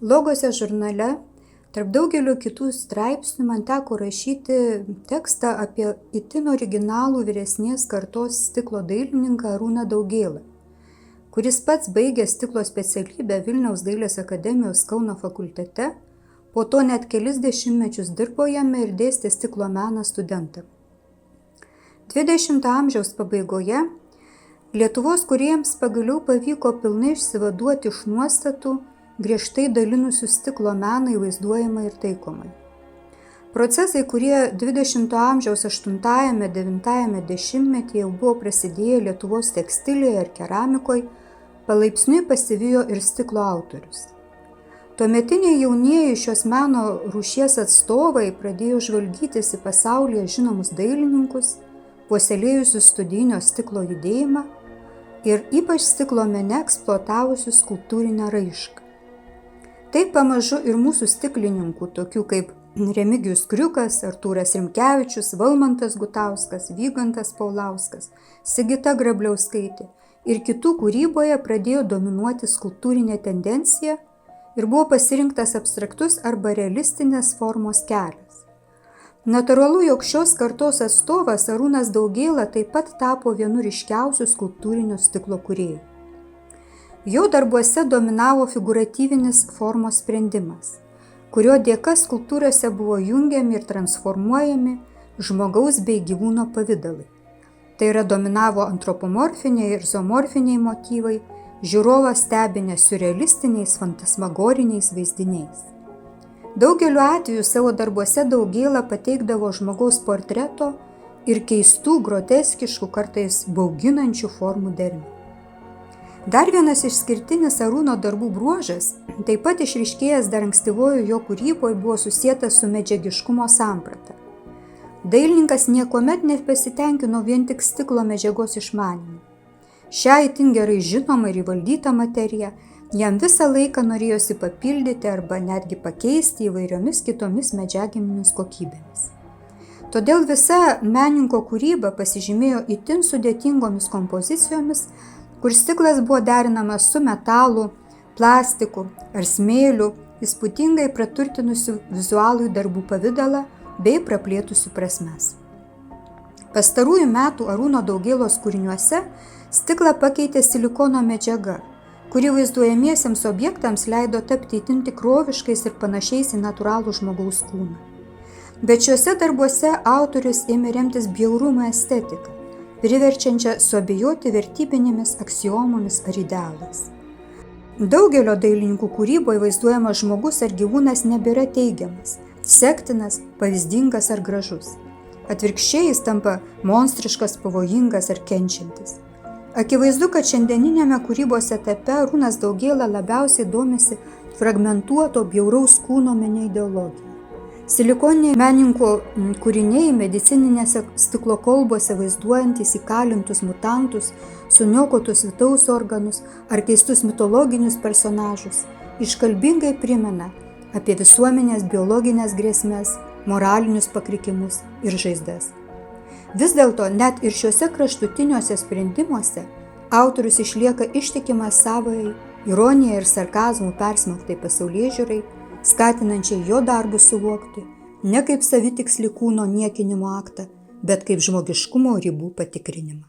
Logose žurnale tarp daugelio kitų straipsnių man teko rašyti tekstą apie itin originalų vyresnės kartos stiklo dailininką Arūną Daugėlą, kuris pats baigė stiklo specialybę Vilniaus dailės akademijos Kauno fakultete, po to net kelis dešimtmečius dirbo jame ir dėstė stiklo meną studentam. 20 amžiaus pabaigoje Lietuvos kūrėjams pagaliau pavyko pilnai išsivaduoti iš nuostatų, griežtai dalinusių stiklo meną į vaizduojamą ir taikomą. Procesai, kurie 20 amžiaus 8–9 dešimtmetyje jau buvo prasidėję Lietuvos tekstilėje ir keramikoje, palaipsniui pasivijo ir stiklo autorius. Tuometiniai jaunieji šios meno rūšies atstovai pradėjo žvalgytis į pasaulyje žinomus dailininkus, puoselėjusius studijinio stiklo judėjimą ir ypač stiklo mene eksploatavusius skulptūrinę raišką. Taip pamažu ir mūsų stiklininkų, tokių kaip Remigijus Kriukas, Artūras Rimkevičius, Valmantas Gutauskas, Vygantas Paulauskas, Sigita Grabliauskaitė ir kitų kūryboje pradėjo dominuoti skulptūrinė tendencija ir buvo pasirinktas abstraktus arba realistinės formos kelias. Natūralu, jog šios kartos atstovas Arūnas Daugėla taip pat tapo vienu ryškiausių skulptūrinio stiklo kūrėjų. Jo darbuose dominavo figūratyvinis formos sprendimas, kurio dėka skulptūrose buvo jungiami ir transformuojami žmogaus bei gyvūno pavidalai. Tai yra dominavo antropomorfiniai ir zoomorfiniai motyvai, žiūrovą stebinę siurrealistiniais fantasmagoriniais vaizdiniais. Daugeliu atveju savo darbuose Daugėla pateikdavo žmogaus portreto ir keistų, groteskiškų, kartais bauginančių formų dermę. Dar vienas išskirtinis Arūno darbų bruožas, taip pat išryškėjęs dar ankstyvojo jo kūryboje, buvo susietas su medžiagiškumo samprata. Dailininkas niekuomet nepasitenkino vien tik stiklo medžiagos išmanymu. Šią itin gerai žinomą ir įvaldytą materiją jam visą laiką norėjosi papildyti arba netgi pakeisti įvairiomis kitomis medžiaginėmis kokybėmis. Todėl visa menininko kūryba pasižymėjo itin sudėtingomis kompozicijomis, kur stiklas buvo derinamas su metalu, plastiku ar smėliu, įspūdingai praturtinusiu vizualųjį darbų pavidalą bei praplėtusiu prasmes. Pastarųjų metų Arūno Daugėlos kūriniuose stiklą pakeitė silikono medžiaga, kuri vaizduojamiesiems objektams leido tapti itin tikroviškais ir panašiais į natūralų žmogaus kūną. Bet šiuose darbuose autorius ėmė remtis bjaurumo estetika, priverčiančią suabejoti vertybinėmis aksiomomis ar idealais. Daugelio dailininkų kūryboje vaizduojamas žmogus ar gyvūnas nebėra teigiamas, sektinas, pavyzdingas ar gražus. Atvirkščiai jis tampa monstriškas, pavojingas ar kenčiantis. Akivaizdu, kad šiandieninėme kūrybos etape Arūnas Daugėla labiausiai domisi fragmentuoto bjauraus kūno mene ideologija. Silikoniniai menininko kūriniai medicininėse stiklo kolbose vaizduojantys įkalintus mutantus, suniokotus vidaus organus ar keistus mitologinius personažus iškalbingai primena apie visuomenės biologinės grėsmes, moralinius pakrikimus ir žaizdas. Vis dėlto net ir šiuose kraštutiniuose sprendimuose autorius išlieka ištikimas savai ironija ir sarkazmų persmelktai pasaulėžiūrai, skatinančiai jo darbus suvokti ne kaip savitikslį kūno niekinimo aktą, bet kaip žmogiškumo ribų patikrinimą.